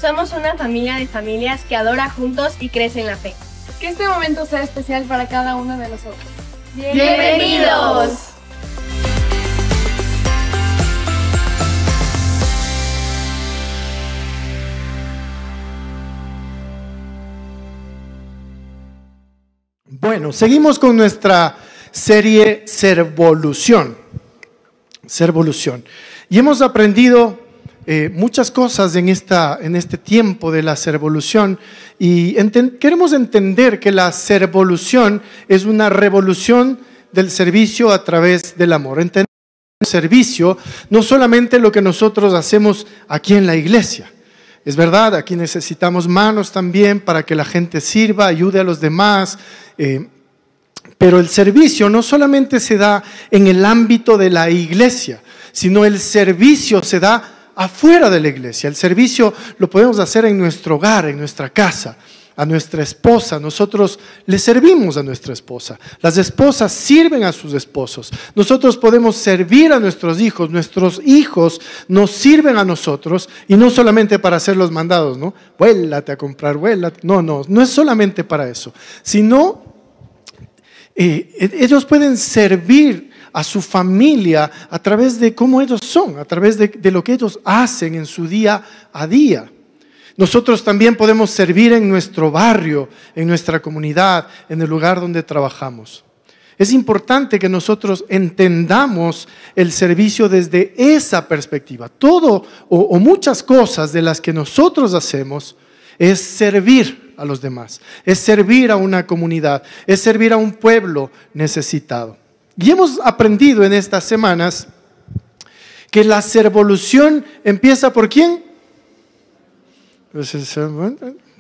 Somos una familia de familias que adora juntos y crece en la fe. Que este momento sea especial para cada uno de nosotros. ¡Bienvenidos! Bueno, seguimos con nuestra serie Servolución. Y hemos aprendido muchas cosas en este tiempo de la servolución y queremos entender que la servolución es una revolución del servicio a través del amor. Entender el servicio no solamente lo que nosotros hacemos aquí en la iglesia. Es verdad, aquí necesitamos manos también para que la gente sirva, ayude a los demás, pero el servicio no solamente se da en el ámbito de la iglesia, sino el servicio se da afuera de la iglesia. El servicio lo podemos hacer en nuestro hogar, en nuestra casa, a nuestra esposa. Nosotros le servimos a nuestra esposa. Las esposas sirven a sus esposos. Nosotros podemos servir a nuestros hijos nos sirven a nosotros, y no solamente para hacer los mandados, ¿no? Vuélate a comprar, vuélate. No es solamente para eso, sino ellos pueden servir a su familia a través de cómo ellos son, a través de lo que ellos hacen en su día a día. Nosotros también podemos servir en nuestro barrio, en nuestra comunidad, en el lugar donde trabajamos. Es importante que nosotros entendamos el servicio desde esa perspectiva. Todo o muchas cosas de las que nosotros hacemos es servir a los demás, es servir a una comunidad, es servir a un pueblo necesitado. Y hemos aprendido en estas semanas que la servolución empieza ¿por quién?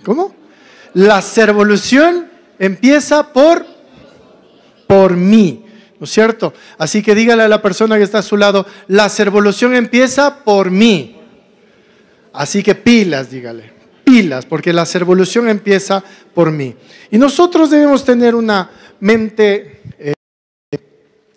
¿Cómo? La servolución empieza por mí, ¿no es cierto? Así que dígale a la persona que está a su lado, la servolución empieza por mí. Así que pilas, dígale, pilas, porque la servolución empieza por mí. Y nosotros debemos tener una mente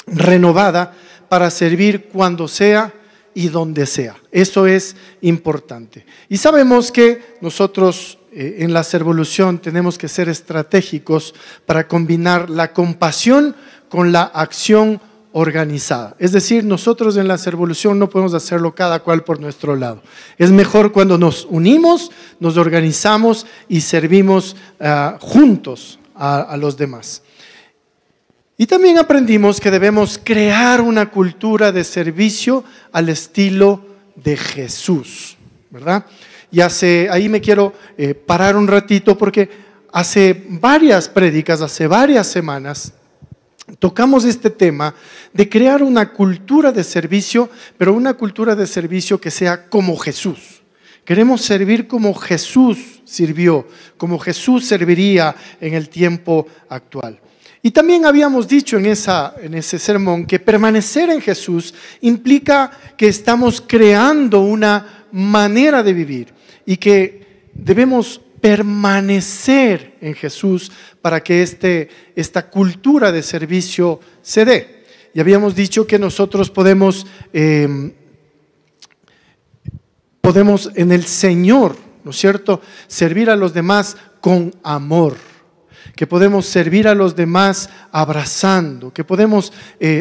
renovada para servir cuando sea y donde sea. Eso es importante. Y sabemos que nosotros en la servolución tenemos que ser estratégicos para combinar la compasión con la acción organizada. Es decir, nosotros en la servolución no podemos hacerlo cada cual por nuestro lado. Es mejor cuando nos unimos, nos organizamos y servimos juntos a los demás. Y también aprendimos que debemos crear una cultura de servicio al estilo de Jesús, ¿verdad? Y ahí me quiero parar un ratito porque hace varias prédicas, hace varias semanas, tocamos este tema de crear una cultura de servicio, pero una cultura de servicio que sea como Jesús. Queremos servir como Jesús sirvió, como Jesús serviría en el tiempo actual. Y también habíamos dicho en ese sermón que permanecer en Jesús implica que estamos creando una manera de vivir y que debemos permanecer en Jesús para que esta cultura de servicio se dé. Y habíamos dicho que nosotros podemos en el Señor, ¿no es cierto?, servir a los demás con amor. Que podemos servir a los demás abrazando, que podemos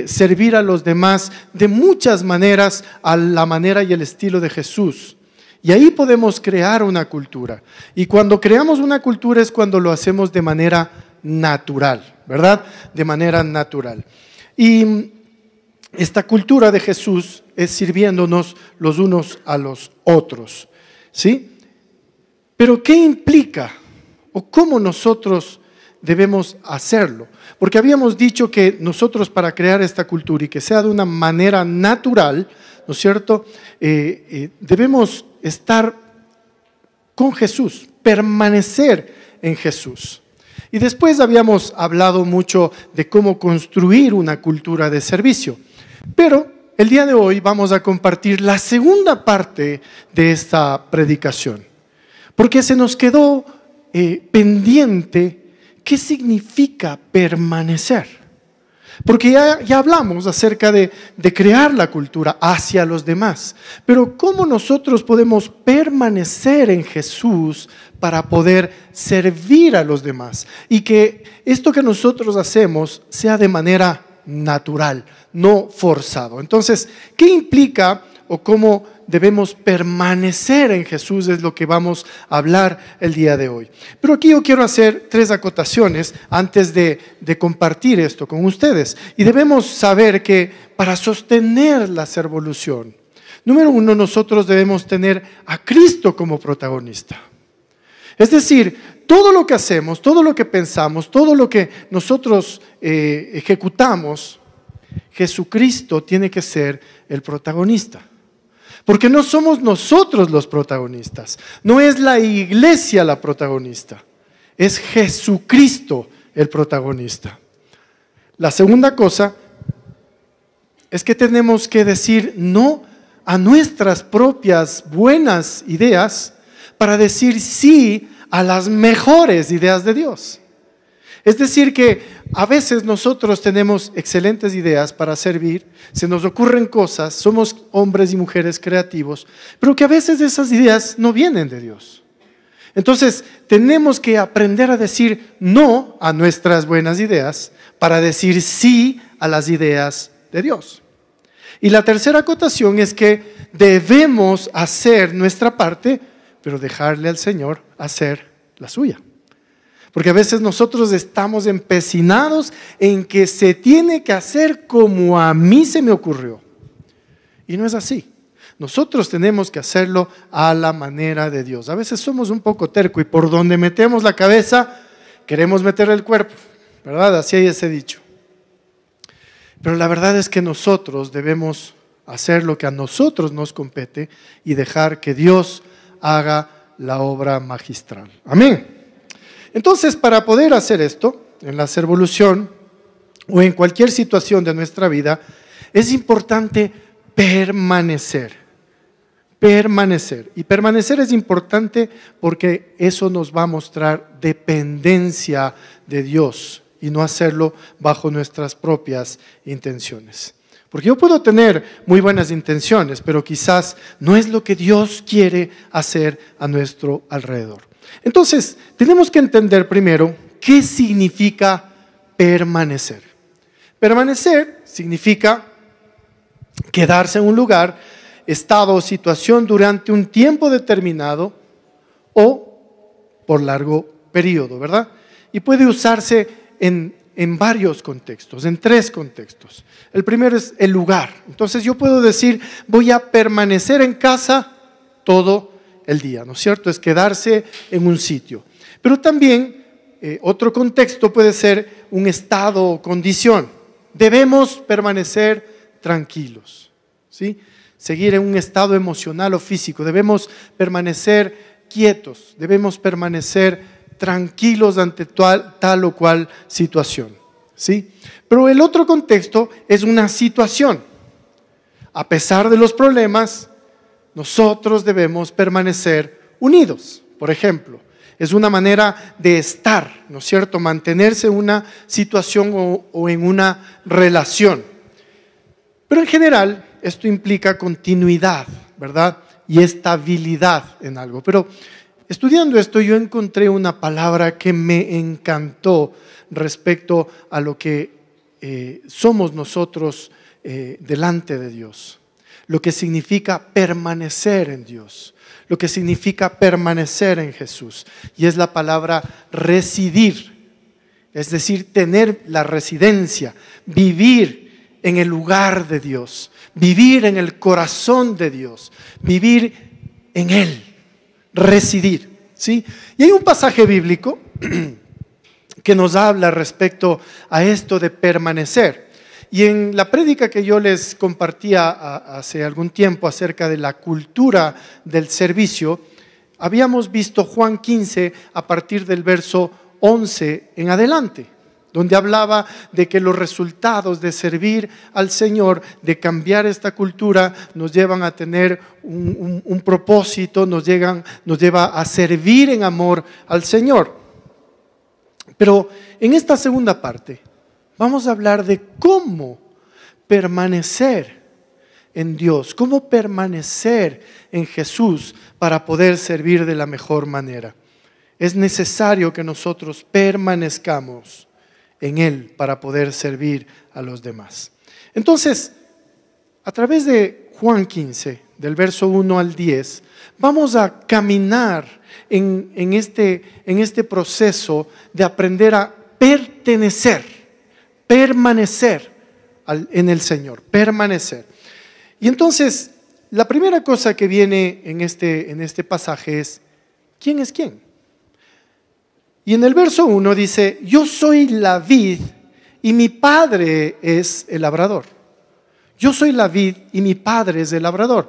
servir a los demás de muchas maneras, a la manera y el estilo de Jesús. Y ahí podemos crear una cultura. Y cuando creamos una cultura es cuando lo hacemos de manera natural, ¿verdad? De manera natural. Y esta cultura de Jesús es sirviéndonos los unos a los otros, ¿sí? Pero ¿qué implica o cómo nosotros debemos hacerlo? Porque habíamos dicho que nosotros para crear esta cultura y que sea de una manera natural, ¿no es cierto?, debemos estar con Jesús, permanecer en Jesús. Y después habíamos hablado mucho de cómo construir una cultura de servicio. Pero el día de hoy vamos a compartir la segunda parte de esta predicación, porque se nos quedó pendiente. ¿Qué significa permanecer? Porque ya hablamos acerca de crear la cultura hacia los demás. Pero ¿cómo nosotros podemos permanecer en Jesús para poder servir a los demás? Y que esto que nosotros hacemos sea de manera natural, no forzado. Entonces, ¿qué implica o cómo debemos permanecer en Jesús? Es lo que vamos a hablar el día de hoy. Pero aquí yo quiero hacer 3 acotaciones antes de compartir esto con ustedes. Y debemos saber que para sostener la servolución, número 1, nosotros debemos tener a Cristo como protagonista. Es decir, todo lo que hacemos, todo lo que pensamos, todo lo que nosotros ejecutamos, Jesucristo tiene que ser el protagonista. Porque no somos nosotros los protagonistas, no es la iglesia la protagonista, es Jesucristo el protagonista. La segunda cosa es que tenemos que decir no a nuestras propias buenas ideas para decir sí a las mejores ideas de Dios. Es decir que a veces nosotros tenemos excelentes ideas para servir, se nos ocurren cosas, somos hombres y mujeres creativos, pero que a veces esas ideas no vienen de Dios. Entonces tenemos que aprender a decir no a nuestras buenas ideas para decir sí a las ideas de Dios. Y la tercera acotación es que debemos hacer nuestra parte, pero dejarle al Señor hacer la suya. Porque a veces nosotros estamos empecinados en que se tiene que hacer como a mí se me ocurrió. Y no es así. Nosotros tenemos que hacerlo a la manera de Dios. A veces somos un poco terco y por donde metemos la cabeza queremos meter el cuerpo, ¿verdad? Así hay ese dicho. Pero la verdad es que nosotros debemos hacer lo que a nosotros nos compete y dejar que Dios haga la obra magistral. Amén. Entonces, para poder hacer esto, en la servolución o en cualquier situación de nuestra vida, es importante permanecer. Permanecer. Y permanecer es importante porque eso nos va a mostrar dependencia de Dios y no hacerlo bajo nuestras propias intenciones. Porque yo puedo tener muy buenas intenciones, pero quizás no es lo que Dios quiere hacer a nuestro alrededor. Entonces, tenemos que entender primero qué significa permanecer. Permanecer significa quedarse en un lugar, estado o situación durante un tiempo determinado o por largo periodo, ¿verdad? Y puede usarse en varios contextos, en 3 contextos. El primero es el lugar. Entonces yo puedo decir, voy a permanecer en casa todo el día, ¿no es cierto? Es quedarse en un sitio. Pero también otro contexto puede ser un estado o condición. Debemos permanecer tranquilos, ¿sí? Seguir en un estado emocional o físico. Debemos permanecer quietos, debemos permanecer tranquilos ante tal o cual situación, ¿sí? Pero el otro contexto es una situación. A pesar de los problemas, nosotros debemos permanecer unidos. Por ejemplo, es una manera de estar, ¿no es cierto? Mantenerse en una situación o en una relación. Pero en general, esto implica continuidad, ¿verdad? Y estabilidad en algo. Pero estudiando esto, yo encontré una palabra que me encantó respecto a lo que somos nosotros delante de Dios. Lo que significa permanecer en Dios, lo que significa permanecer en Jesús. Y es la palabra residir, es decir, tener la residencia, vivir en el lugar de Dios, vivir en el corazón de Dios, vivir en Él, residir, ¿sí? Y hay un pasaje bíblico que nos habla respecto a esto de permanecer. Y en la prédica que yo les compartía hace algún tiempo acerca de la cultura del servicio, habíamos visto Juan 15 a partir del verso 11 en adelante, donde hablaba de que los resultados de servir al Señor, de cambiar esta cultura, nos llevan a tener un propósito, nos lleva a servir en amor al Señor. Pero en esta segunda parte, vamos a hablar de cómo permanecer en Dios, cómo permanecer en Jesús para poder servir de la mejor manera. Es necesario que nosotros permanezcamos en Él para poder servir a los demás. Entonces, a través de Juan 15, del verso 1 al 10, vamos a caminar en este proceso de aprender a pertenecer, permanecer en el Señor, permanecer. Y entonces, la primera cosa que viene en este pasaje es, ¿quién es quién? Y en el verso 1 dice, yo soy la vid y mi padre es el labrador. Yo soy la vid y mi padre es el labrador.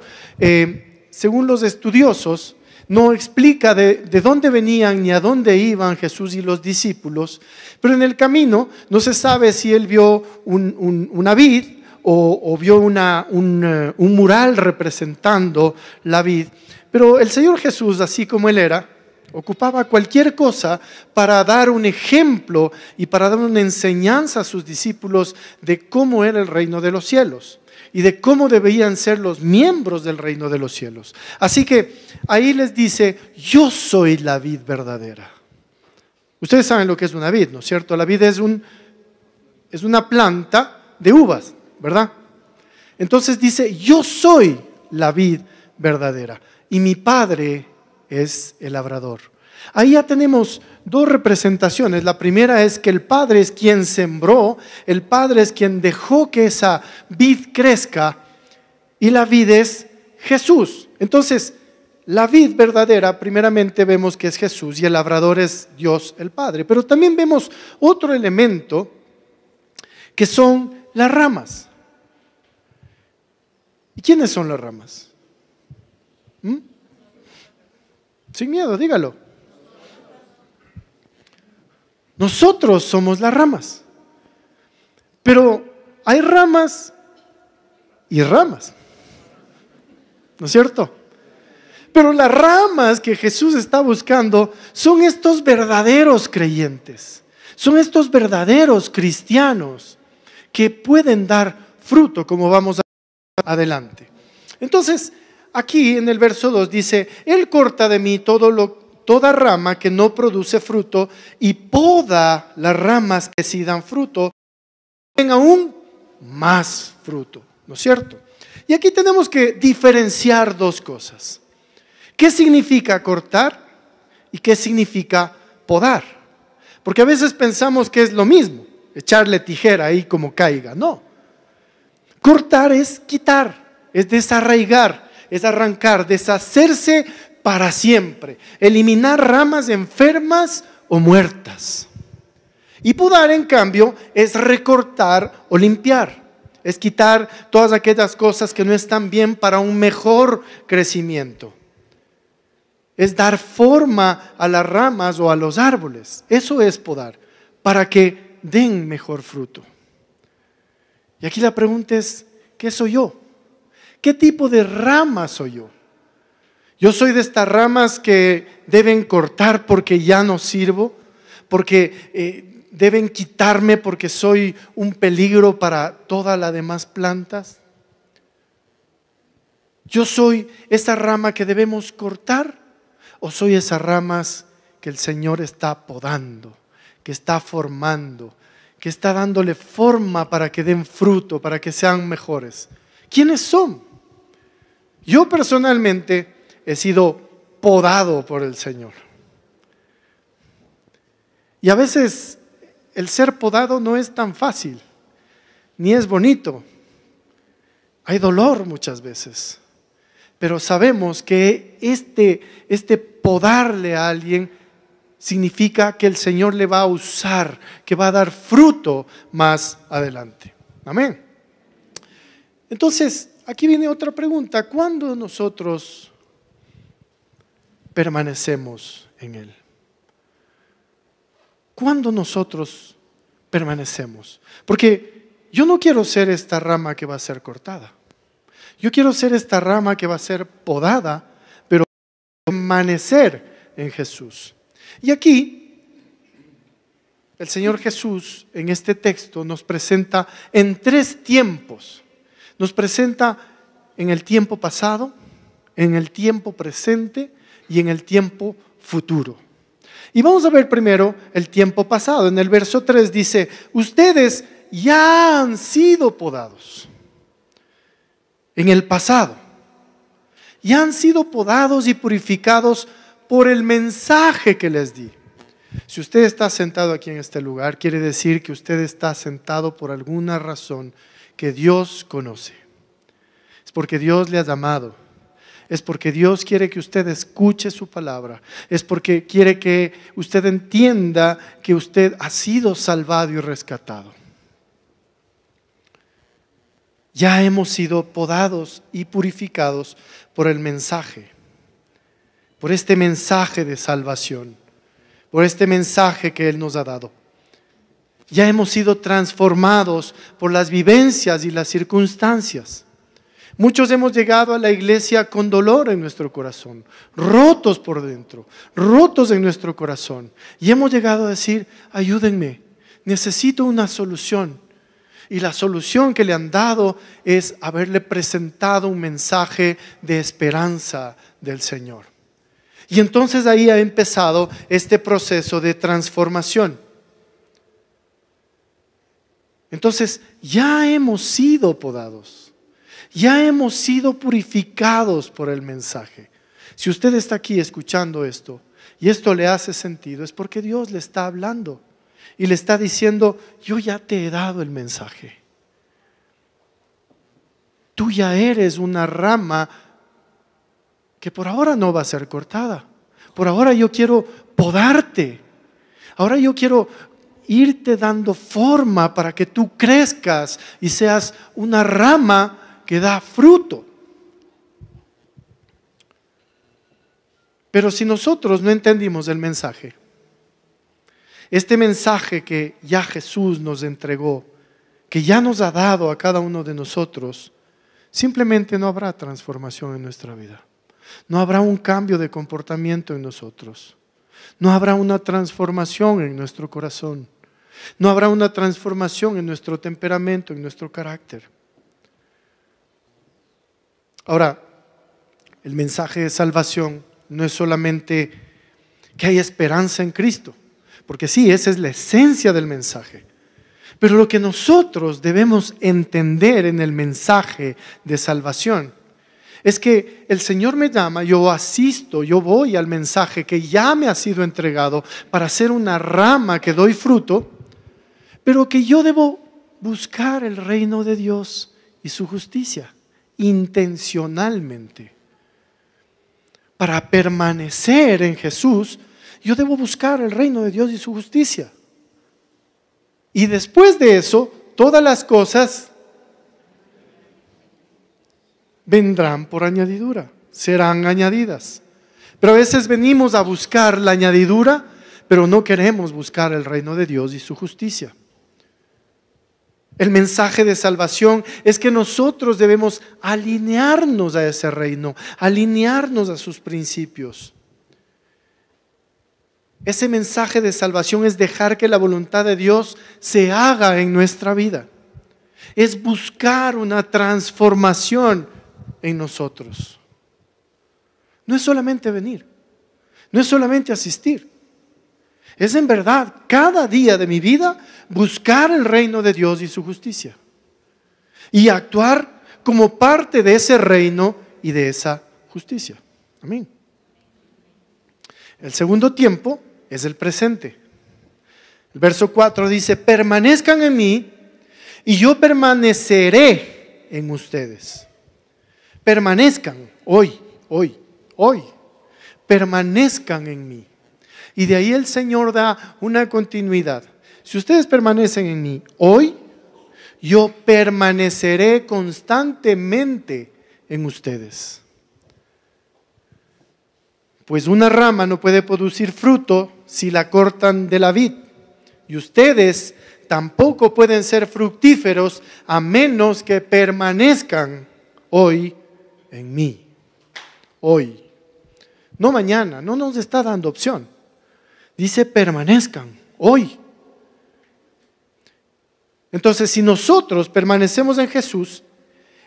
Según los estudiosos, no explica de dónde venían ni a dónde iban Jesús y los discípulos, pero en el camino no se sabe si él vio una vid o vio un mural representando la vid. Pero el Señor Jesús, así como Él era, ocupaba cualquier cosa para dar un ejemplo y para dar una enseñanza a sus discípulos de cómo era el reino de los cielos y de cómo debían ser los miembros del reino de los cielos. Así que ahí les dice, yo soy la vid verdadera. Ustedes saben lo que es una vid, ¿no es cierto? La vid es una planta de uvas, ¿verdad? Entonces dice, yo soy la vid verdadera y mi padre es el labrador. Ahí ya tenemos dos representaciones. La primera es que el Padre es quien sembró, el Padre es quien dejó que esa vid crezca y la vid es Jesús. Entonces, la vid verdadera, primeramente vemos que es Jesús y el labrador es Dios el Padre. Pero también vemos otro elemento que son las ramas. ¿Y quiénes son las ramas? Sin miedo, dígalo. Nosotros somos las ramas. Pero hay ramas y ramas, ¿no es cierto? Pero las ramas que Jesús está buscando son estos verdaderos creyentes, son estos verdaderos cristianos que pueden dar fruto, como vamos adelante. Entonces, aquí en el verso 2 dice, Él corta de mí toda rama que no produce fruto y poda las ramas que sí dan fruto, den aún más fruto, ¿no es cierto? Y aquí tenemos que diferenciar dos cosas. ¿Qué significa cortar y qué significa podar? Porque a veces pensamos que es lo mismo, echarle tijera ahí como caiga. No. Cortar es quitar, es desarraigar, es arrancar, deshacerse para siempre, eliminar ramas enfermas o muertas. Y podar, en cambio, es recortar o limpiar, es quitar todas aquellas cosas que no están bien para un mejor crecimiento. Es dar forma a las ramas o a los árboles. Eso es podar, para que den mejor fruto. Y aquí la pregunta es, ¿qué soy yo? ¿Qué tipo de rama soy yo? Yo soy de estas ramas que deben cortar porque ya no sirvo, porque deben quitarme porque soy un peligro para todas las demás plantas. ¿Yo soy esa rama que debemos cortar o soy esas ramas que el Señor está podando, que está formando, que está dándole forma para que den fruto, para que sean mejores? ¿Quiénes son? Yo personalmente he sido podado por el Señor. Y a veces el ser podado no es tan fácil, ni es bonito. Hay dolor muchas veces. Pero sabemos que este podarle a alguien significa que el Señor le va a usar, que va a dar fruto más adelante. Amén. Entonces, aquí viene otra pregunta. ¿Cuándo nosotros permanecemos en Él? ¿Cuándo nosotros permanecemos? Porque yo no quiero ser esta rama que va a ser cortada. Yo quiero ser esta rama que va a ser podada, pero permanecer en Jesús. Y aquí El Señor Jesús en este texto nos presenta en 3 tiempos. Nos presenta en el tiempo pasado, en el tiempo presente y en el tiempo futuro. Y vamos a ver primero el tiempo pasado. En el verso 3 dice, ustedes ya han sido podados. En el pasado. Ya han sido podados y purificados por el mensaje que les di. Si usted está sentado aquí en este lugar, quiere decir que usted está sentado por alguna razón que Dios conoce. Es porque Dios le ha llamado. Es porque Dios quiere que usted escuche su palabra. Es porque quiere que usted entienda que usted ha sido salvado y rescatado. Ya hemos sido podados y purificados por el mensaje. Por este mensaje de salvación. Por este mensaje que Él nos ha dado. Ya hemos sido transformados por las vivencias y las circunstancias. Muchos hemos llegado a la iglesia con dolor en nuestro corazón, rotos por dentro, rotos en nuestro corazón. Y hemos llegado a decir, ayúdenme, necesito una solución. Y la solución que le han dado es haberle presentado un mensaje de esperanza del Señor. Y entonces ahí ha empezado este proceso de transformación. Entonces ya hemos sido podados, ya hemos sido purificados por el mensaje. Si usted está aquí escuchando esto y esto le hace sentido, es porque Dios le está hablando y le está diciendo, yo ya te he dado el mensaje. Tú ya eres una rama que por ahora no va a ser cortada. Por ahora yo quiero podarte. Ahora yo quiero irte dando forma para que tú crezcas y seas una rama que da fruto. Pero si nosotros no entendimos el mensaje, este mensaje que ya Jesús nos entregó, que ya nos ha dado a cada uno de nosotros, simplemente no habrá transformación en nuestra vida. No habrá un cambio de comportamiento en nosotros. No habrá una transformación en nuestro corazón. No habrá una transformación en nuestro temperamento, en nuestro carácter. Ahora, el mensaje de salvación no es solamente que hay esperanza en Cristo, porque sí, esa es la esencia del mensaje. Pero lo que nosotros debemos entender en el mensaje de salvación es que el Señor me llama, yo asisto, yo voy al mensaje que ya me ha sido entregado para ser una rama que doy fruto, pero que yo debo buscar el reino de Dios y su justicia intencionalmente. Para permanecer en Jesús, yo debo buscar el reino de Dios y su justicia. Y después de eso, todas las cosas vendrán por añadidura, serán añadidas. Pero a veces venimos a buscar la añadidura, pero no queremos buscar el reino de Dios y su justicia. El mensaje de salvación es que nosotros debemos alinearnos a ese reino, alinearnos a sus principios. Ese mensaje de salvación es dejar que la voluntad de Dios se haga en nuestra vida. Es buscar una transformación en nosotros. No es solamente venir, no es solamente asistir. Es en verdad cada día de mi vida buscar el reino de Dios y su justicia y actuar como parte de ese reino y de esa justicia. Amén. El segundo tiempo es el presente. El verso 4 dice, permanezcan en mí y yo permaneceré en ustedes. Permanezcan hoy. Permanezcan en mí. Y de ahí el Señor da una continuidad. Si ustedes permanecen en mí hoy, yo permaneceré constantemente en ustedes. Pues una rama no puede producir fruto si la cortan de la vid. Y ustedes tampoco pueden ser fructíferos a menos que permanezcan hoy en mí. Hoy. No mañana, no nos está dando opción. Dice permanezcan hoy. Entonces, si nosotros permanecemos en Jesús,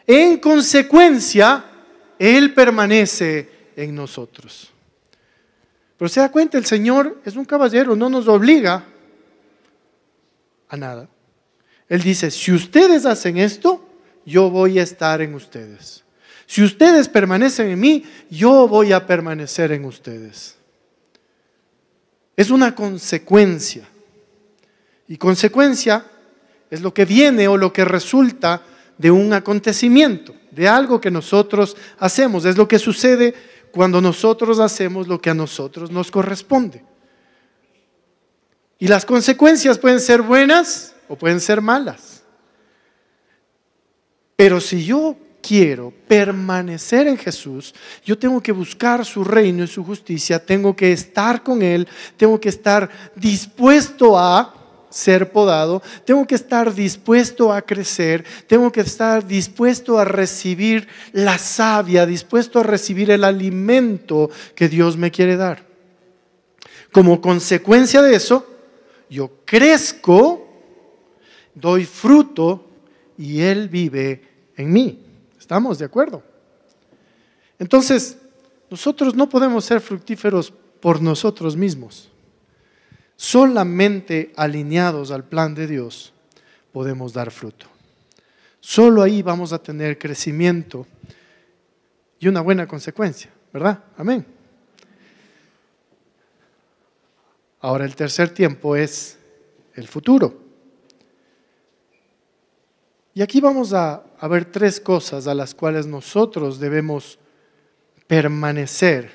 en consecuencia, Él permanece en nosotros. Pero se da cuenta, el Señor es un caballero, no nos obliga a nada. Él dice, si ustedes hacen esto, yo voy a estar en ustedes. Si ustedes permanecen en mí, yo voy a permanecer en ustedes. Es una consecuencia. Y consecuencia es lo que viene o lo que resulta de un acontecimiento, de algo que nosotros hacemos. Es lo que sucede cuando nosotros hacemos lo que a nosotros nos corresponde. Y las consecuencias pueden ser buenas o pueden ser malas. Pero si yo quiero permanecer en Jesús, yo tengo que buscar su reino y su justicia, tengo que estar con Él, tengo que estar dispuesto a ser podado, tengo que estar dispuesto a crecer, tengo que estar dispuesto a recibir la savia, dispuesto a recibir el alimento que Dios me quiere dar. Como consecuencia de eso, yo crezco, doy fruto y Él vive en mí. ¿Estamos de acuerdo? Entonces, nosotros no podemos ser fructíferos por nosotros mismos. Solamente alineados al plan de Dios podemos dar fruto. Solo ahí vamos a tener crecimiento y una buena consecuencia, ¿verdad? Amén. Ahora el tercer tiempo es el futuro. Y aquí vamos a ver tres cosas a las cuales nosotros debemos permanecer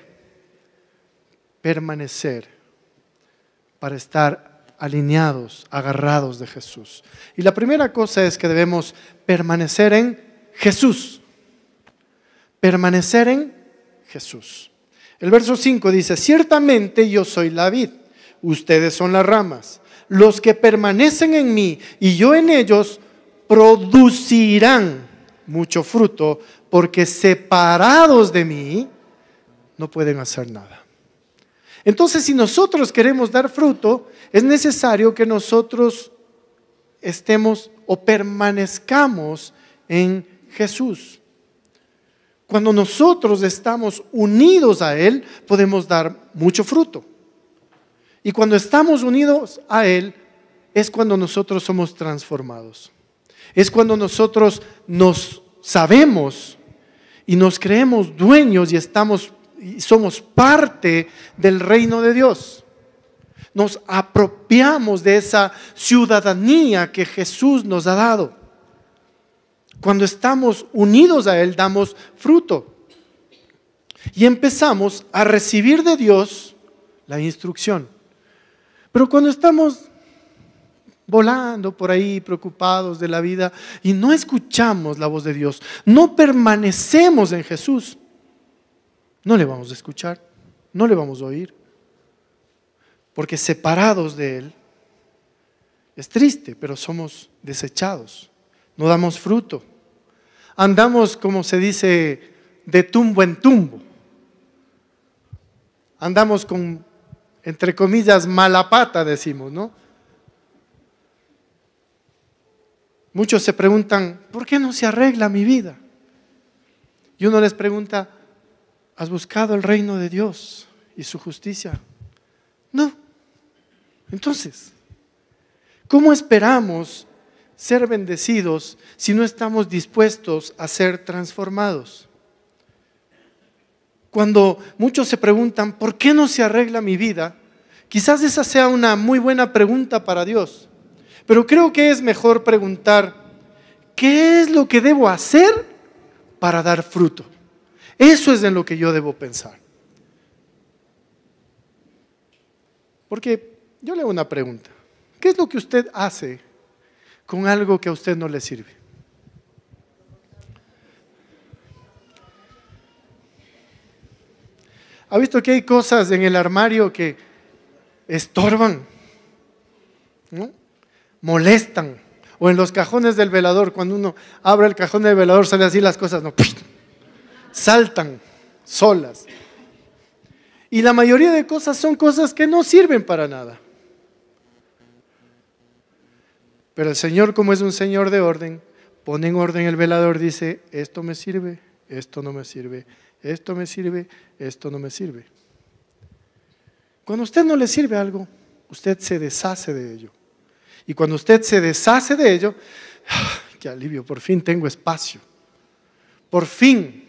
para estar alineados, agarrados de Jesús. Y la primera cosa es que debemos permanecer en Jesús. Permanecer en Jesús. El verso 5 dice, ciertamente yo soy la vid, ustedes son las ramas. Los que permanecen en mí y yo en ellos producirán mucho fruto, porque separados de mí no pueden hacer nada. Entonces, si nosotros queremos dar fruto, es necesario que nosotros estemos o permanezcamos en Jesús. Cuando nosotros estamos unidos a Él, podemos dar mucho fruto. Y cuando estamos unidos a Él, es cuando nosotros somos transformados. Es cuando nosotros nos sabemos y nos creemos dueños y somos parte del reino de Dios. Nos apropiamos de esa ciudadanía que Jesús nos ha dado. Cuando estamos unidos a Él, damos fruto. Y empezamos a recibir de Dios la instrucción. Pero cuando estamos volando por ahí, preocupados de la vida, y no escuchamos la voz de Dios, no permanecemos en Jesús, no le vamos a escuchar, no le vamos a oír, porque separados de Él, es triste, pero somos desechados, no damos fruto, andamos, como se dice, de tumbo en tumbo, andamos con, entre comillas, mala pata, decimos, ¿no? Muchos se preguntan, ¿por qué no se arregla mi vida? Y uno les pregunta, ¿has buscado el reino de Dios y su justicia? No. Entonces, ¿cómo esperamos ser bendecidos si no estamos dispuestos a ser transformados? Cuando muchos se preguntan, ¿por qué no se arregla mi vida? Quizás esa sea una muy buena pregunta para Dios. Pero creo que es mejor preguntar, ¿qué es lo que debo hacer para dar fruto? Eso es en lo que yo debo pensar. Porque yo le hago una pregunta. ¿Qué es lo que usted hace con algo que a usted no le sirve? ¿Ha visto que hay cosas en el armario que estorban? ¿No? Molestan, o en los cajones del velador, cuando uno abre el cajón del velador sale así las cosas, no, saltan solas. Y la mayoría de cosas son cosas que no sirven para nada. Pero el Señor, como es un Señor de orden, pone en orden el velador, dice, esto me sirve, esto no me sirve, esto me sirve, esto no me sirve. Cuando a usted no le sirve algo, usted se deshace de ello. Y cuando usted se deshace de ello, qué alivio, por fin tengo espacio. Por fin.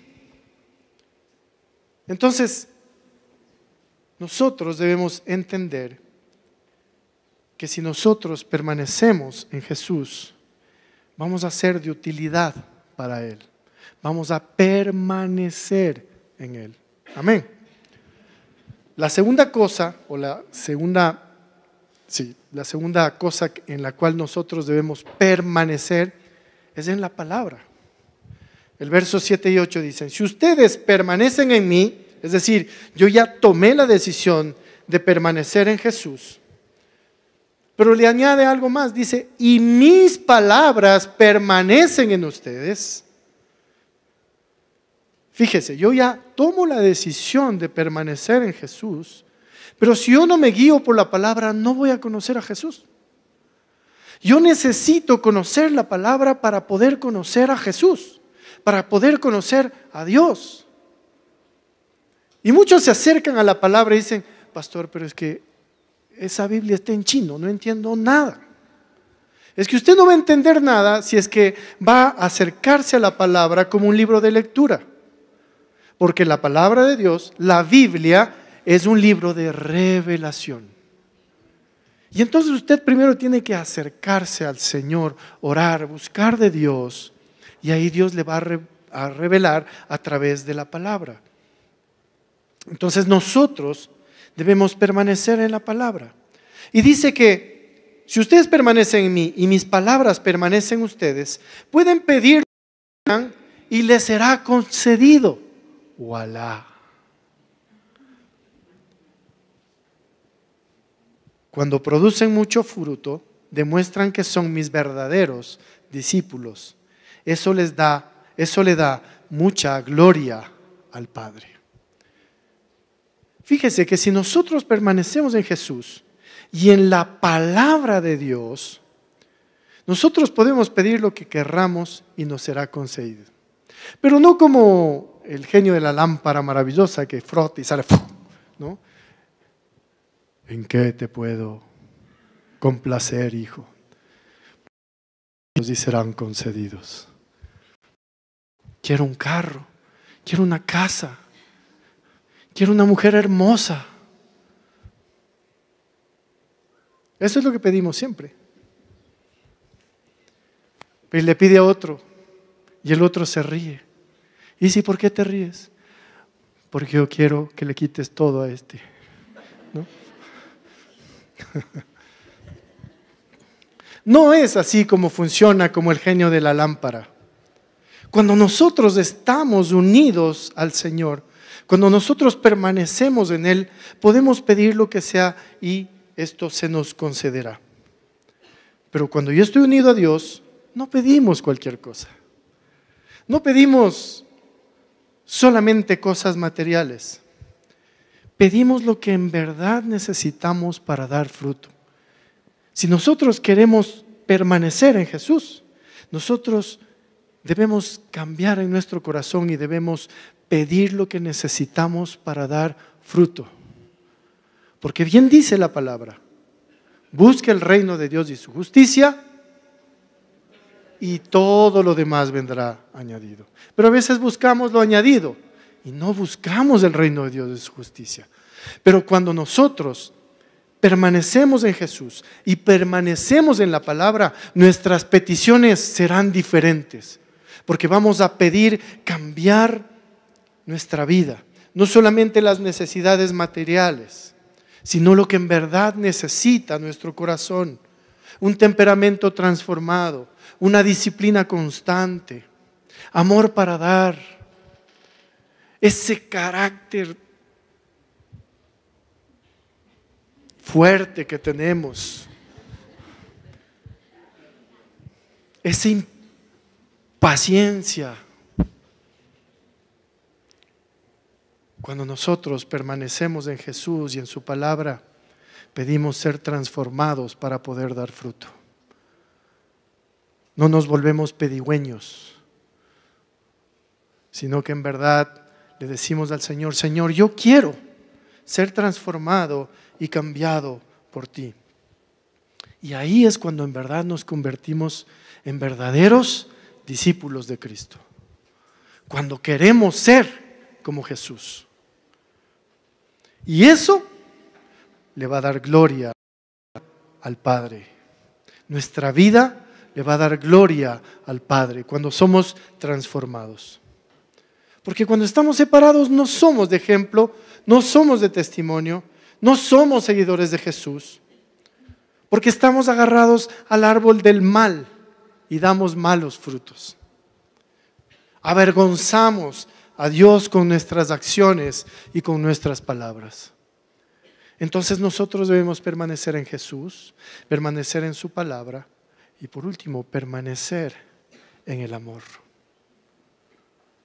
Entonces, nosotros debemos entender que si nosotros permanecemos en Jesús, vamos a ser de utilidad para Él. Vamos a permanecer en Él. Amén. La segunda cosa, o la segunda cosa en la cual nosotros debemos permanecer es en la palabra. El verso 7 y 8 dicen, si ustedes permanecen en mí, es decir, yo ya tomé la decisión de permanecer en Jesús, pero le añade algo más, dice, y mis palabras permanecen en ustedes. Fíjese, yo ya tomo la decisión de permanecer en Jesús, pero si yo no me guío por la palabra, no voy a conocer a Jesús. Yo necesito conocer la palabra para poder conocer a Jesús, para poder conocer a Dios. Y muchos se acercan a la palabra y dicen, pastor, pero es que esa Biblia está en chino, no entiendo nada. Es que usted no va a entender nada si es que va a acercarse a la palabra como un libro de lectura. Porque la palabra de Dios, la Biblia, es un libro de revelación. Y entonces usted primero tiene que acercarse al Señor, orar, buscar de Dios. Y ahí Dios le va a revelar a través de la palabra. Entonces nosotros debemos permanecer en la palabra. Y dice que si ustedes permanecen en mí y mis palabras permanecen en ustedes, pueden pedir y les será concedido. ¡Voilá! Cuando producen mucho fruto, demuestran que son mis verdaderos discípulos. Eso le da mucha gloria al Padre. Fíjese que si nosotros permanecemos en Jesús y en la palabra de Dios, nosotros podemos pedir lo que querramos y nos será concedido. Pero no como el genio de la lámpara maravillosa que frota y sale, ¿no? ¿En qué te puedo complacer, hijo? Y serán concedidos. Quiero un carro, quiero una casa, quiero una mujer hermosa. Eso es lo que pedimos siempre. Pero le pide a otro y el otro se ríe. ¿Y si por qué te ríes? Porque yo quiero que le quites todo a este, ¿no? No es así como funciona como el genio de la lámpara. Cuando nosotros estamos unidos al Señor, cuando nosotros permanecemos en Él, podemos pedir lo que sea y esto se nos concederá. Pero cuando yo estoy unido a Dios, no pedimos cualquier cosa. No pedimos solamente cosas materiales. Pedimos lo que en verdad necesitamos para dar fruto. Si nosotros queremos permanecer en Jesús, nosotros debemos cambiar en nuestro corazón y debemos pedir lo que necesitamos para dar fruto. Porque bien dice la palabra, busque el reino de Dios y su justicia y todo lo demás vendrá añadido. Pero a veces buscamos lo añadido y no buscamos el reino de Dios y su justicia. Pero cuando nosotros permanecemos en Jesús y permanecemos en la palabra, nuestras peticiones serán diferentes. Porque vamos a pedir cambiar nuestra vida. No solamente las necesidades materiales, sino lo que en verdad necesita nuestro corazón. Un temperamento transformado, una disciplina constante, amor para dar, ese carácter fuerte que tenemos, esa impaciencia. Cuando nosotros permanecemos en Jesús y en su palabra, pedimos ser transformados para poder dar fruto. no nos volvemos pedigüeños, sino que en verdad le decimos al Señor: Señor, yo quiero ser transformado y cambiado por ti. Y ahí es cuando en verdad nos convertimos en verdaderos discípulos de Cristo. Cuando queremos ser como Jesús. Y eso le va a dar gloria al Padre. Nuestra vida le va a dar gloria al Padre cuando somos transformados. Porque cuando estamos separados no somos de ejemplo, no somos de testimonio, no somos seguidores de Jesús. Porque estamos agarrados al árbol del mal y damos malos frutos. Avergonzamos a Dios con nuestras acciones y con nuestras palabras. Entonces nosotros debemos permanecer en Jesús, permanecer en su palabra y por último permanecer en el amor.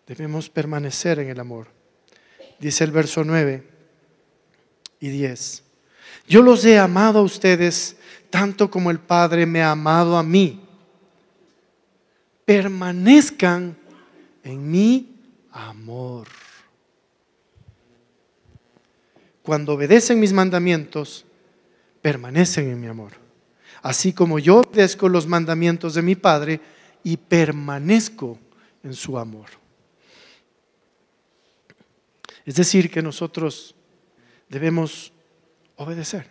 Debemos permanecer en el amor. Dice el verso 9 y 10. Yo los he amado a ustedes tanto como el Padre me ha amado a mí. Permanezcan en mi amor. Cuando obedecen mis mandamientos, permanecen en mi amor. Así como yo obedezco los mandamientos de mi Padre y permanezco en su amor. Es decir, que nosotros debemos obedecer.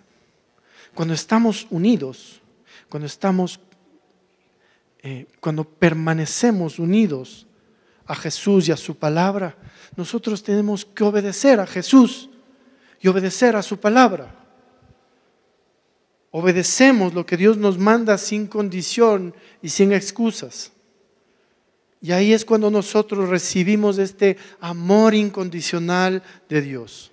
Cuando estamos unidos, cuando permanecemos unidos a Jesús y a su palabra, nosotros tenemos que obedecer a Jesús y obedecer a su palabra. Obedecemos lo que Dios nos manda sin condición y sin excusas. Y ahí es cuando nosotros recibimos este amor incondicional de Dios.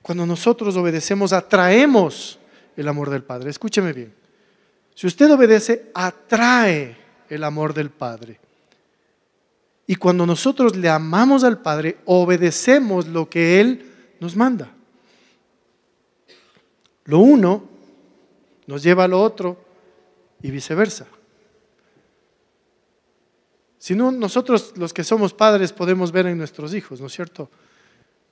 Cuando nosotros obedecemos, atraemos el amor del Padre. Escúcheme bien. Si usted obedece, atrae el amor del Padre. Y cuando nosotros le amamos al Padre, obedecemos lo que Él nos manda. Lo uno nos lleva a lo otro y viceversa. Si no, nosotros los que somos padres podemos ver en nuestros hijos, ¿no es cierto?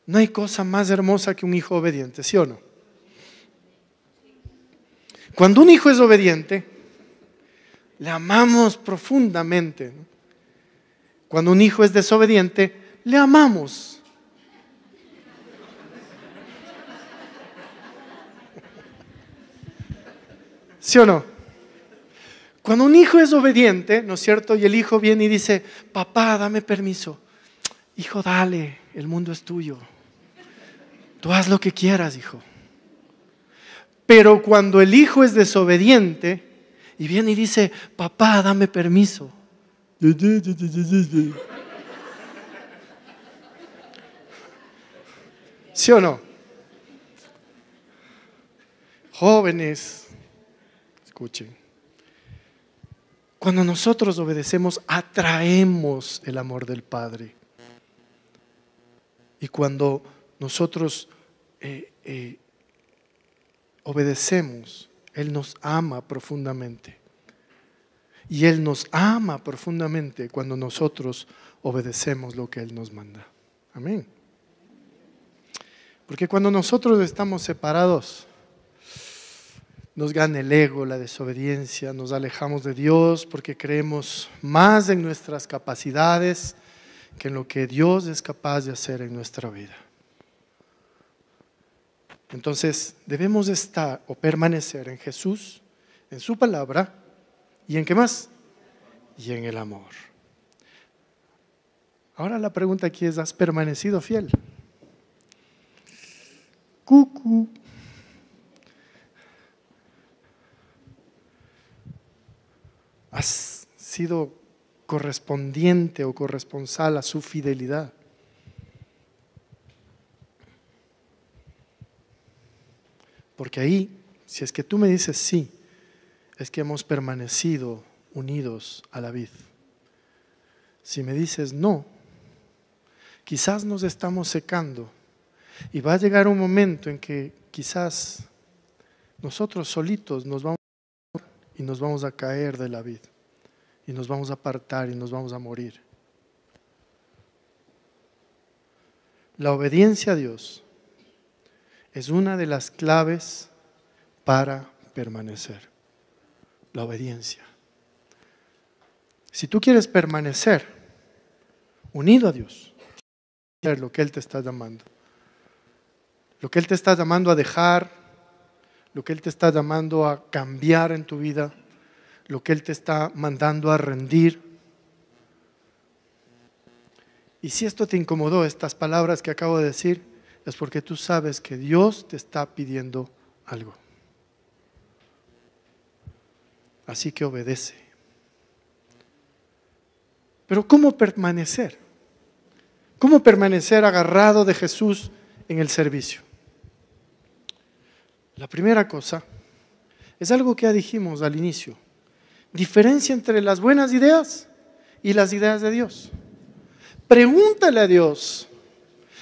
No hay cosa más hermosa que un hijo obediente, ¿sí o no? Cuando un hijo es obediente, le amamos profundamente, ¿no? Cuando un hijo es desobediente, le amamos. ¿Sí o no? Cuando un hijo es obediente, ¿no es cierto? Y el hijo viene y dice: papá, dame permiso. Hijo, dale, el mundo es tuyo. Tú haz lo que quieras, hijo. Pero cuando el hijo es desobediente y viene y dice: papá, dame permiso. ¿Sí o no? Jóvenes, escuchen. Cuando nosotros obedecemos, atraemos el amor del Padre. Y cuando nosotros obedecemos, Él nos ama profundamente. Y Él nos ama profundamente cuando nosotros obedecemos lo que Él nos manda. Amén. Porque cuando nosotros estamos separados, nos gana el ego, la desobediencia, nos alejamos de Dios porque creemos más en nuestras capacidades que en lo que Dios es capaz de hacer en nuestra vida. Entonces debemos estar o permanecer en Jesús, en su palabra y en ¿qué más? Y en el amor. Ahora la pregunta aquí es: ¿has permanecido fiel? Cucu. ¿Has sido correspondiente o corresponsal a su fidelidad? Porque ahí, si es que tú me dices sí, es que hemos permanecido unidos a la vid. Si me dices no, quizás nos estamos secando y va a llegar un momento en que quizás nosotros solitos nos vamos a caer de la vid. y nos vamos a apartar y nos vamos a morir. La obediencia a Dios es una de las claves para permanecer. La obediencia. Si tú quieres permanecer unido a Dios, hacer lo que Él te está llamando. Lo que Él te está llamando a dejar, lo que Él te está llamando a cambiar en tu vida, lo que Él te está mandando a rendir. Y si esto te incomodó, estas palabras que acabo de decir, es porque tú sabes que Dios te está pidiendo algo. Así que obedece. Pero ¿cómo permanecer? ¿Cómo permanecer agarrado de Jesús en el servicio? La primera cosa es algo que ya dijimos al inicio. Diferencia entre las buenas ideas y las ideas de Dios. Pregúntale a Dios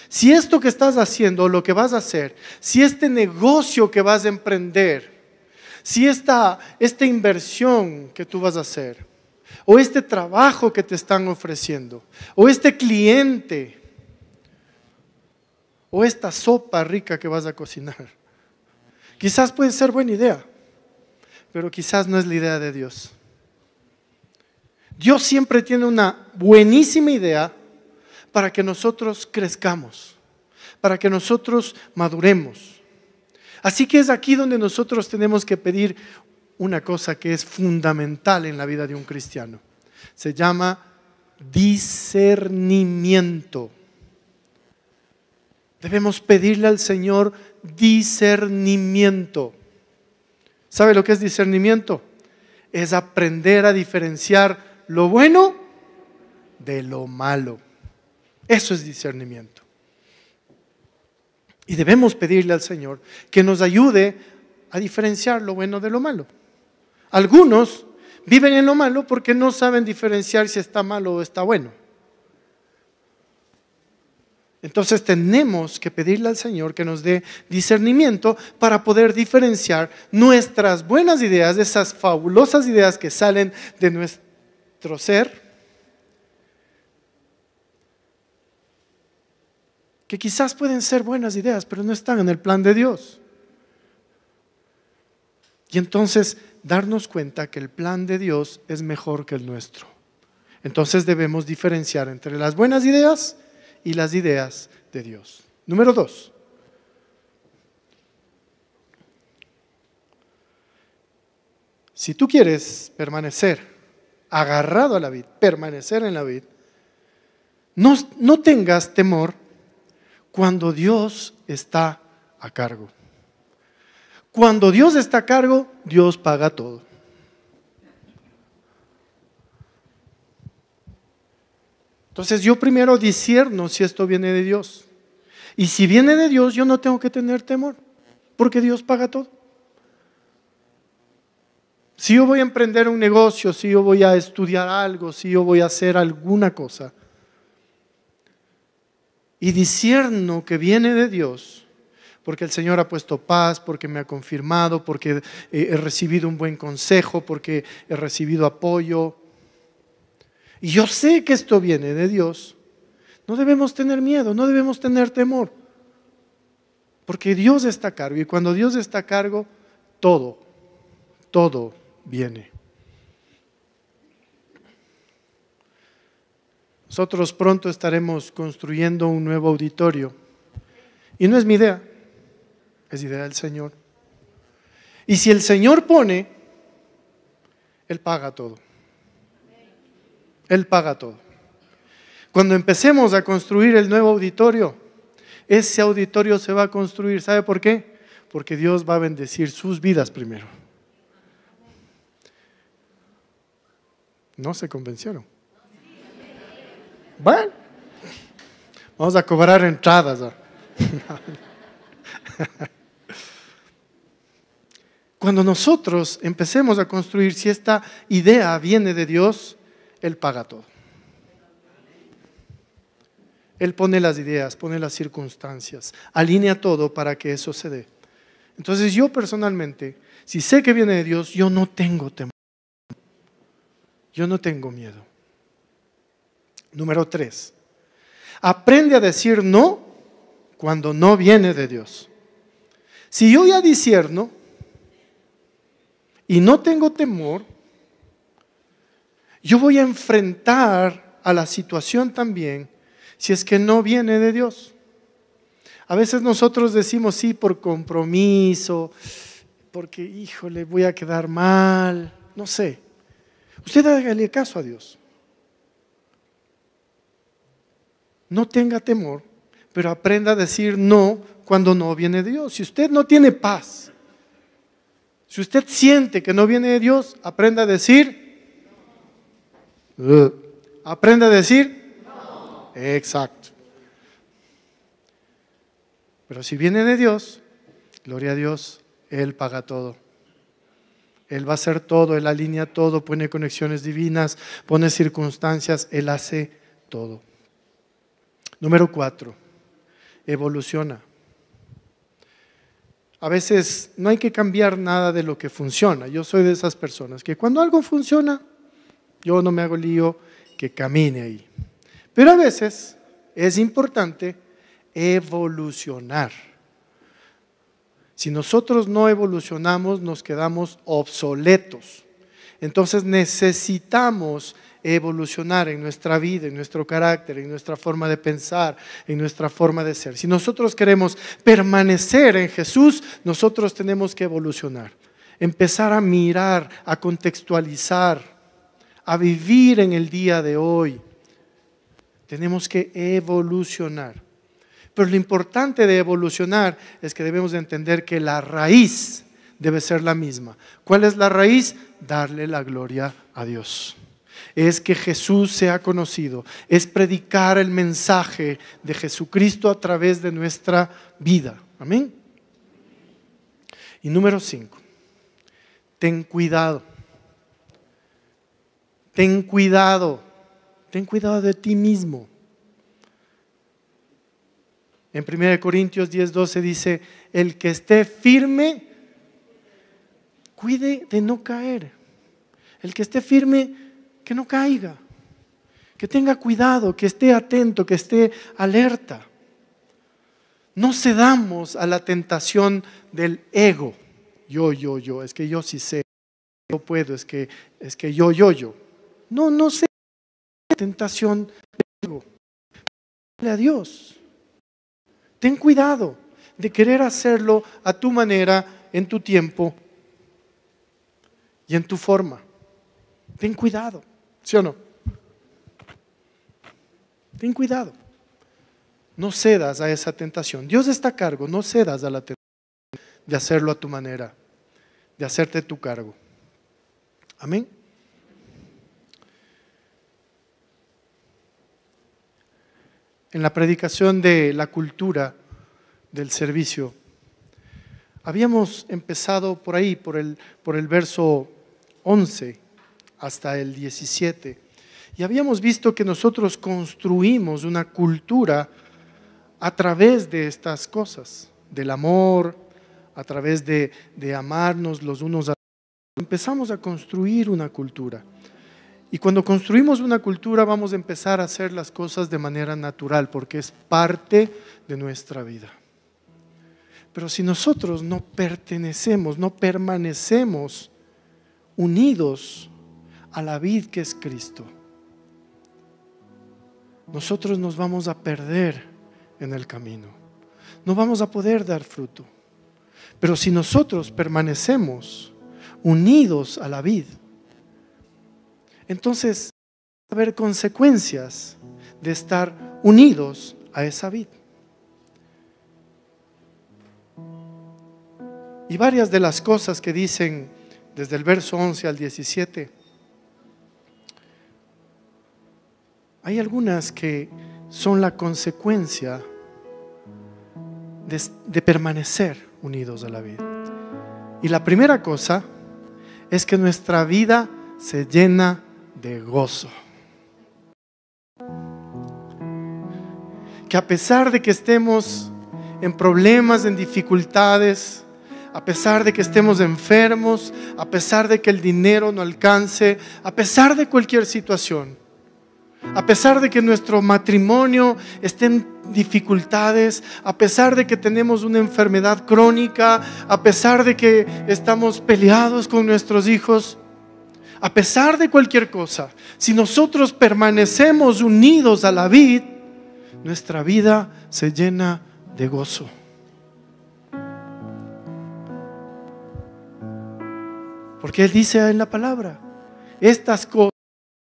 si esto que estás haciendo o lo que vas a hacer, si este negocio que vas a emprender, si esta inversión que tú vas a hacer, o este trabajo que te están ofreciendo, o este cliente, o esta sopa rica que vas a cocinar, quizás puede ser buena idea, pero quizás no es la idea de Dios. Dios siempre tiene una buenísima idea para que nosotros crezcamos, para que nosotros maduremos. Así que es aquí donde nosotros tenemos que pedir una cosa que es fundamental en la vida de un cristiano. Se llama discernimiento. Debemos pedirle al Señor discernimiento. ¿Sabe lo que es discernimiento? Es aprender a diferenciar lo bueno de lo malo. Eso es discernimiento. Y debemos pedirle al Señor que nos ayude a diferenciar lo bueno de lo malo. Algunos viven en lo malo porque no saben diferenciar si está malo o está bueno. Entonces tenemos que pedirle al Señor que nos dé discernimiento para poder diferenciar nuestras buenas ideas, esas fabulosas ideas que salen de nuestro ser, que quizás pueden ser buenas ideas, pero no están en el plan de Dios. Y entonces darnos cuenta que el plan de Dios es mejor que el nuestro. Entonces debemos diferenciar entre las buenas ideas y las ideas de Dios. Número 2. Si tú quieres permanecer agarrado a la vid, permanecer en la vid, no tengas temor cuando Dios está a cargo. Cuando Dios está a cargo, Dios paga todo. Entonces yo primero discierno si esto viene de Dios. Y si viene de Dios, yo no tengo que tener temor, porque Dios paga todo. Si yo voy a emprender un negocio, si yo voy a estudiar algo, si yo voy a hacer alguna cosa, y discierno que viene de Dios, porque el Señor ha puesto paz, porque me ha confirmado, porque he recibido un buen consejo, porque he recibido apoyo, y yo sé que esto viene de Dios, no debemos tener miedo, no debemos tener temor, porque Dios está a cargo, y cuando Dios está a cargo, todo viene. Nosotros pronto estaremos construyendo un nuevo auditorio, y no es mi idea, es idea del Señor. Y si el Señor pone, Él paga todo. Él paga todo. Cuando empecemos a construir el nuevo auditorio, ese auditorio se va a construir. ¿Sabe por qué? Porque Dios va a bendecir sus vidas primero. ¿No se convencieron? Bueno, vamos a cobrar entradas. Cuando nosotros empecemos a construir, si esta idea viene de Dios, Él paga todo. Él pone las ideas, pone las circunstancias, alinea todo para que eso se dé. Entonces yo personalmente, si sé que viene de Dios, yo no tengo temor. Yo no tengo miedo. Número 3. Aprende a decir no cuando no viene de Dios. Si yo ya discierno y no tengo temor, yo voy a enfrentar a la situación también si es que no viene de Dios. A veces nosotros decimos sí por compromiso, porque híjole, voy a quedar mal, no sé. Usted hágale caso a Dios. No tenga temor, pero aprenda a decir no cuando no viene de Dios. Si usted no tiene paz, si usted siente que no viene de Dios, aprenda a decir aprenda a decir no. Exacto. Pero si viene de Dios, gloria a Dios, Él paga todo. Él va a hacer todo, Él alinea todo, pone conexiones divinas, pone circunstancias, Él hace todo. Número 4, evoluciona. A veces no hay que cambiar nada de lo que funciona. Yo soy de esas personas que cuando algo funciona, yo no me hago lío, que camine ahí. Pero a veces es importante evolucionar. Si nosotros no evolucionamos, nos quedamos obsoletos. Entonces necesitamos evolucionar en nuestra vida, en nuestro carácter, en nuestra forma de pensar, en nuestra forma de ser. Si nosotros queremos permanecer en Jesús, nosotros tenemos que evolucionar. Empezar a mirar, a contextualizar, a vivir en el día de hoy. Tenemos que evolucionar. Pero lo importante de evolucionar es que debemos de entender que la raíz debe ser la misma. ¿Cuál es la raíz? Darle la gloria a Dios. Es que Jesús sea conocido, es predicar el mensaje de Jesucristo a través de nuestra vida. Amén. Y número 5, ten cuidado. Ten cuidado. Ten cuidado de ti mismo. En 1 Corintios 10:12 dice, el que esté firme, cuide de no caer. El que esté firme, que no caiga. Que tenga cuidado, que esté atento, que esté alerta. No cedamos a la tentación del ego. Yo, es que yo sí sé, yo puedo, es que yo. No sé la tentación del ego. Dale a Dios. Ten cuidado de querer hacerlo a tu manera, en tu tiempo y en tu forma. Ten cuidado, ¿sí o no? Ten cuidado. No cedas a esa tentación. Dios está a cargo, no cedas a la tentación de hacerlo a tu manera, de hacerte tu cargo. Amén. En la predicación de la cultura del servicio, habíamos empezado por ahí, por el verso 11 hasta el 17, y habíamos visto que nosotros construimos una cultura a través de estas cosas, del amor, a través de amarnos los unos a los otros. Empezamos a construir una cultura. Y cuando construimos una cultura vamos a empezar a hacer las cosas de manera natural porque es parte de nuestra vida. Pero si nosotros no pertenecemos, no permanecemos unidos a la vid que es Cristo, nosotros nos vamos a perder en el camino. No vamos a poder dar fruto. Pero si nosotros permanecemos unidos a la vid, entonces va a haber consecuencias de estar unidos a esa vid. Y varias de las cosas que dicen desde el verso 11 al 17, hay algunas que son la consecuencia de permanecer unidos a la vid. Y la primera cosa es que nuestra vida se llena de gozo. Que a pesar de que estemos en problemas, en dificultades, a pesar de que estemos enfermos, a pesar de que el dinero no alcance, a pesar de cualquier situación, a pesar de que nuestro matrimonio esté en dificultades, a pesar de que tenemos una enfermedad crónica, a pesar de que estamos peleados con nuestros hijos, a pesar de cualquier cosa, si nosotros permanecemos unidos a la vid, nuestra vida se llena de gozo. Porque Él dice en la palabra, estas cosas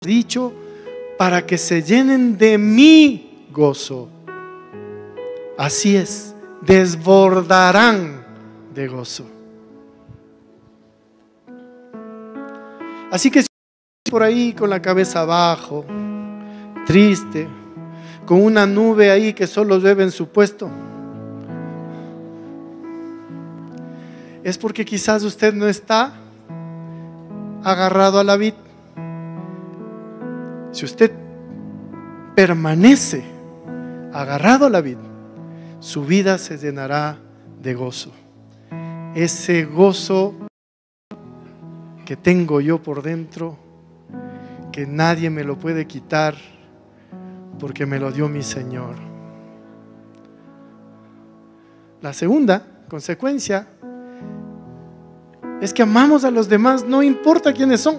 he dicho para que se llenen de mi gozo. Así es, desbordarán de gozo. Así que si por ahí con la cabeza abajo, triste, con una nube ahí que solo llueve en su puesto, es porque quizás usted no está agarrado a la vid. Si usted permanece agarrado a la vid, su vida se llenará de gozo. Ese gozo que tengo yo por dentro, que nadie me lo puede quitar, porque me lo dio mi Señor. La segunda consecuencia es que amamos a los demás, no importa quiénes son.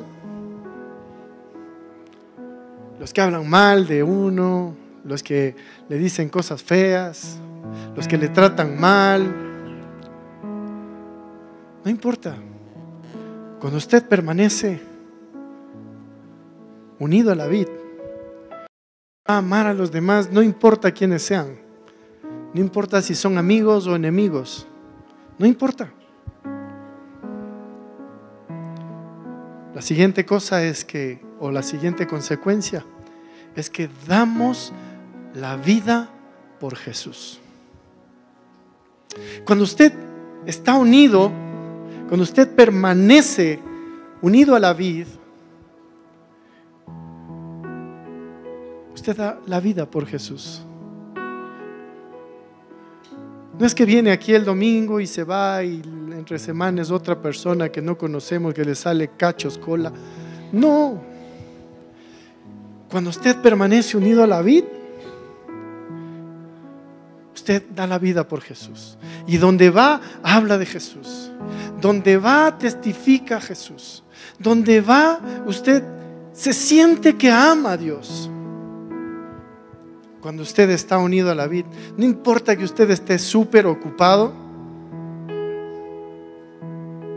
Los que hablan mal de uno, los que le dicen cosas feas, los que le tratan mal, no importa. Cuando usted permanece unido a la vid, va a amar a los demás, no importa quiénes sean, no importa si son amigos o enemigos, no importa. La siguiente cosa es que, o la siguiente consecuencia, es que damos la vida por Jesús. Cuando usted está unido, cuando usted permanece unido a la vid, usted da la vida por Jesús. No es que viene aquí el domingo y se va y entre semana es otra persona que no conocemos, que le sale cachos, cola. No. Cuando usted permanece unido a la vid, usted da la vida por Jesús. Y donde va, habla de Jesús. Donde va, testifica a Jesús. Donde va, usted se siente que ama a Dios. Cuando usted está unido a la vid, no importa que usted esté súper ocupado,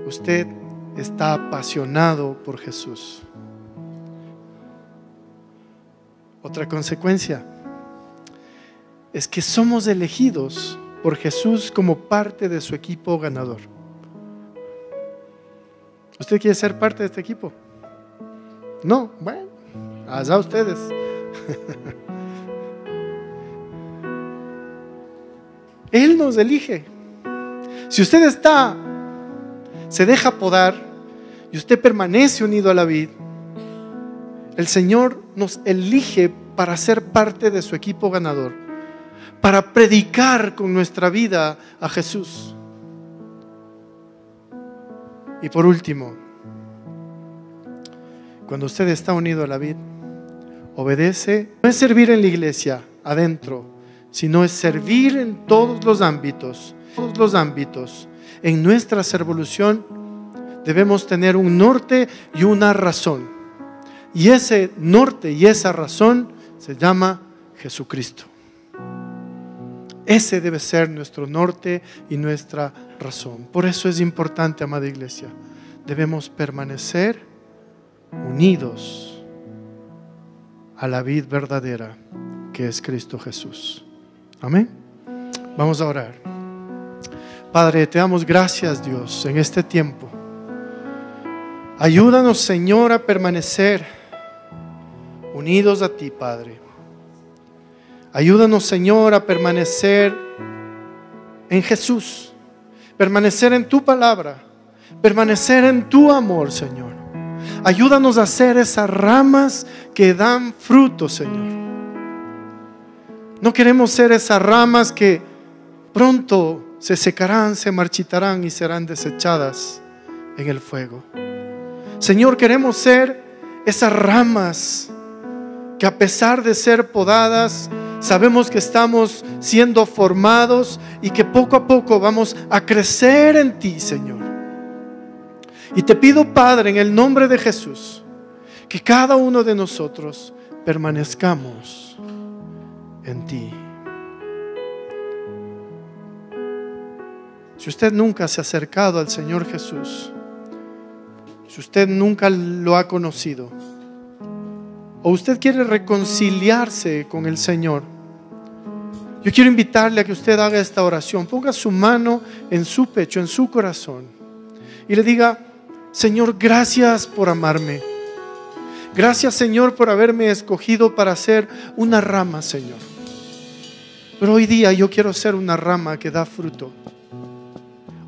usted está apasionado por Jesús. Otra consecuencia es que somos elegidos por Jesús como parte de su equipo ganador. ¿Usted quiere ser parte de este equipo? No, bueno, allá ustedes. Él nos elige. Si usted se deja podar y usted permanece unido a la vid, el Señor nos elige para ser parte de su equipo ganador, para predicar con nuestra vida a Jesús. Y por último, cuando usted está unido a la vid, obedece. No es servir en la iglesia adentro, sino es servir en todos los ámbitos. En nuestra servolución debemos tener un norte y una razón. Y ese norte y esa razón se llama Jesucristo. Ese debe ser nuestro norte y nuestra razón. Por eso es importante, amada iglesia, debemos permanecer unidos a la vid verdadera, que es Cristo Jesús. Amén. Vamos a orar. Padre, te damos gracias, Dios, en este tiempo. Ayúdanos, Señor, a permanecer unidos a ti, Padre. Ayúdanos, Señor, a permanecer en Jesús, permanecer en tu palabra, permanecer en tu amor, Señor. Ayúdanos a ser esas ramas que dan fruto, Señor. No queremos ser esas ramas que pronto se secarán, se marchitarán y serán desechadas en el fuego. Señor, queremos ser esas ramas que a pesar de ser podadas, sabemos que estamos siendo formados y que poco a poco vamos a crecer en ti, Señor. Y te pido, Padre, en el nombre de Jesús, que cada uno de nosotros permanezcamos en ti. Si usted nunca se ha acercado al Señor Jesús, si usted nunca lo ha conocido, o usted quiere reconciliarse con el Señor, yo quiero invitarle a que usted haga esta oración. Ponga su mano en su pecho, en su corazón, y le diga: Señor, gracias por amarme. Gracias, Señor, por haberme escogido para ser una rama, Señor. Pero hoy día yo quiero ser una rama que da fruto.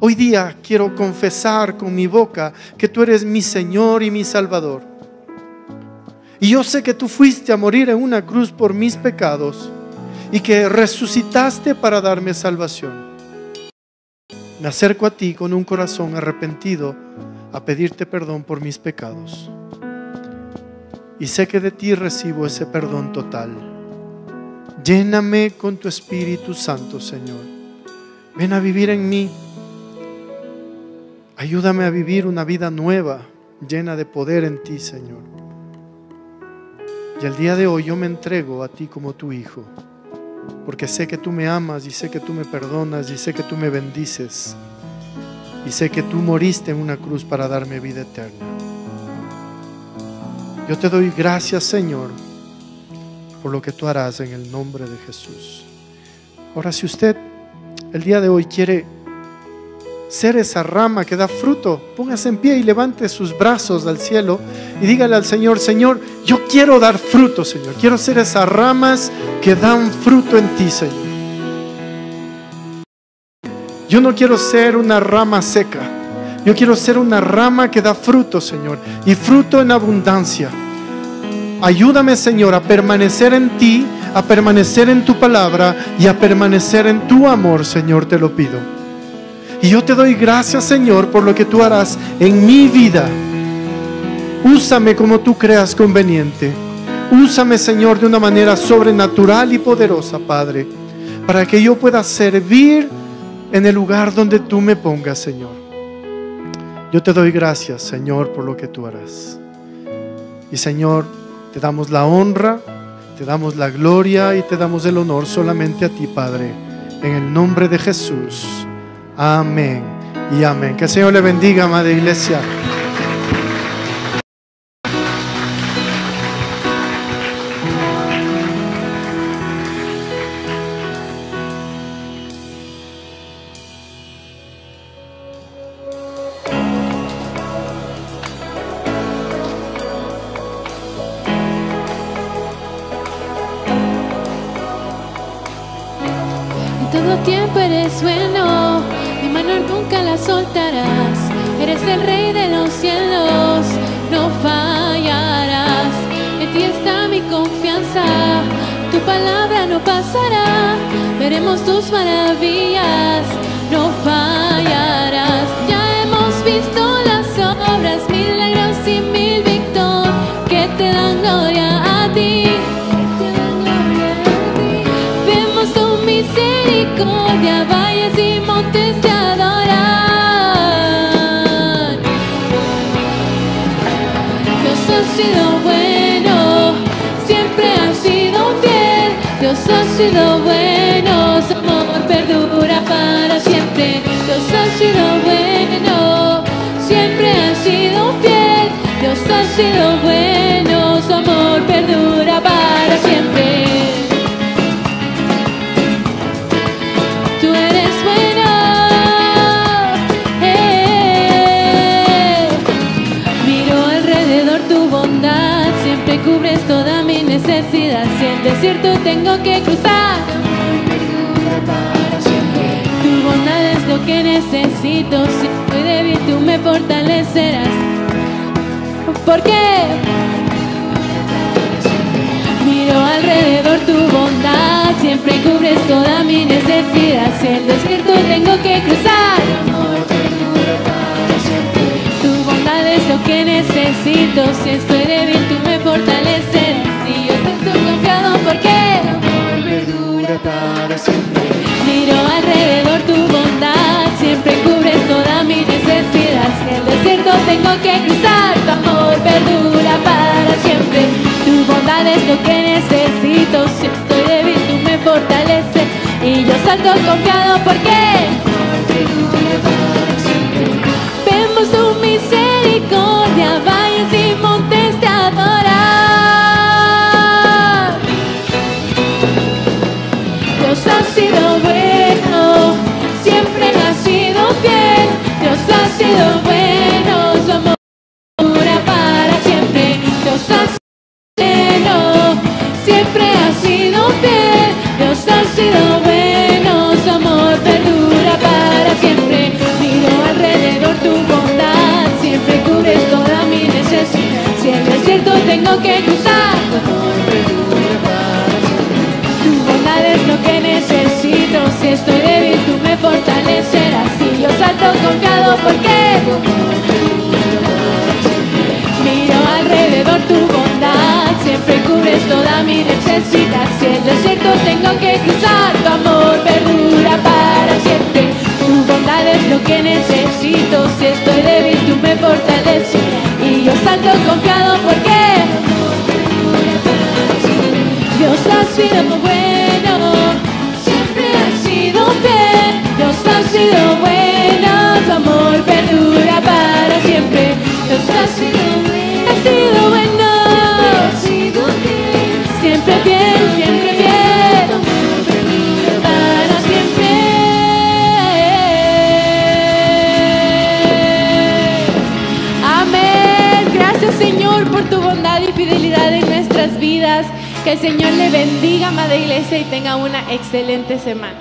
Hoy día quiero confesar con mi boca que tú eres mi Señor y mi Salvador. Y yo sé que tú fuiste a morir en una cruz por mis pecados y que resucitaste para darme salvación. Me acerco a ti con un corazón arrepentido a pedirte perdón por mis pecados. Y sé que de ti recibo ese perdón total. Lléname con tu Espíritu Santo, Señor. Ven a vivir en mí. Ayúdame a vivir una vida nueva, llena de poder en ti, Señor. Y el día de hoy yo me entrego a ti como tu hijo, porque sé que tú me amas y sé que tú me perdonas y sé que tú me bendices y sé que tú moriste en una cruz para darme vida eterna. Yo te doy gracias, Señor, por lo que tú harás en el nombre de Jesús. Ahora, si usted el día de hoy quiere ser esa rama que da fruto, póngase en pie y levante sus brazos al cielo y dígale al Señor: Señor, yo quiero dar fruto, Señor. Quiero ser esas ramas que dan fruto en ti, Señor. Yo no quiero ser una rama seca. Yo quiero ser una rama que da fruto, Señor, y fruto en abundancia. Ayúdame, Señor, a permanecer en ti, a permanecer en tu palabra y a permanecer en tu amor, Señor, te lo pido. Y yo te doy gracias, Señor, por lo que tú harás en mi vida. Úsame como tú creas conveniente. Úsame, Señor, de una manera sobrenatural y poderosa, Padre, para que yo pueda servir en el lugar donde tú me pongas, Señor. Yo te doy gracias, Señor, por lo que tú harás. Y, Señor, te damos la honra, te damos la gloria y te damos el honor solamente a ti, Padre, en el nombre de Jesús. Amén y amén. Que el Señor le bendiga, amada iglesia. En todo tiempo eres bueno, mi mano nunca la soltarás. Eres el Rey de los cielos, no fallarás. En ti está mi confianza, tu palabra no pasará. Veremos tus maravillas, no fallarás. Ya hemos visto las obras, milagros y mil victorias que te dan gloria a ti. Vemos tu misericordia, valles y montes te adoran. Dios ha sido bueno, siempre ha sido fiel. Dios ha sido bueno, su amor perdura para siempre. Dios ha sido bueno, siempre ha sido fiel. Dios ha sido bueno, su amor perdura para siempre. Tú eres bueno, miro alrededor tu bondad, siempre cubres toda mi necesidad. Si el desierto tengo que cruzar, tu bondad es lo que necesito. Si estoy débil tú me fortalecerás. ¿Por qué? Miro alrededor tu bondad, siempre cubres toda mi necesidad. Si el desierto tengo que cruzar, tu amor perdura para siempre. Tu bondad es lo que necesito. Si estoy débil, tú me fortaleces. Si yo estoy confiado, porque tu amor perdura para siempre. Miro alrededor, tu bondad siempre cubres toda mi necesidad. Si el desierto tengo que cruzar, tu amor perdura para siempre. Tu bondad es lo que necesito. Si estoy débil, tú me fortaleces. Y yo salto confiado, porque tu amor perdura para siempre. Vemos tu misericordia, valles y montes te adoran. Dios ha sido bueno, siempre ha sido fiel. Dios ha sido bueno, su amor dura para siempre. Dios ha sido bueno, siempre ha sido fiel. Dios ha sido bueno, su amor perdura para siempre. Miro alrededor, tu bondad siempre cubres toda mi necesidad. Si el desierto tengo que cruzar, tu amor perdura para siempre. Tu bondad es lo que necesito. Si estoy débil, tú me fortalecerás. Si yo salto confiado, porque tu amor perdura para siempre. Miro alrededor, tu bondad siempre cubres toda mi necesidad. Si el desierto tengo que cruzar, tu amor perdura para siempre. Tu bondad es lo que necesito. Si estoy débil, tú me fortaleces. Y yo salto confiado, porque Dios ha sido bueno, siempre ha sido fiel. Dios ha sido bueno, tu amor perdura para siempre. Dios ha sido bueno, ha sido bueno, ha sido fiel. Siempre fiel, siempre fiel. Tu amor perdura para siempre. Amén. Gracias, Señor, por tu bondad y fidelidad en nuestras vidas. Que el Señor le bendiga, amada iglesia, y tenga una excelente semana.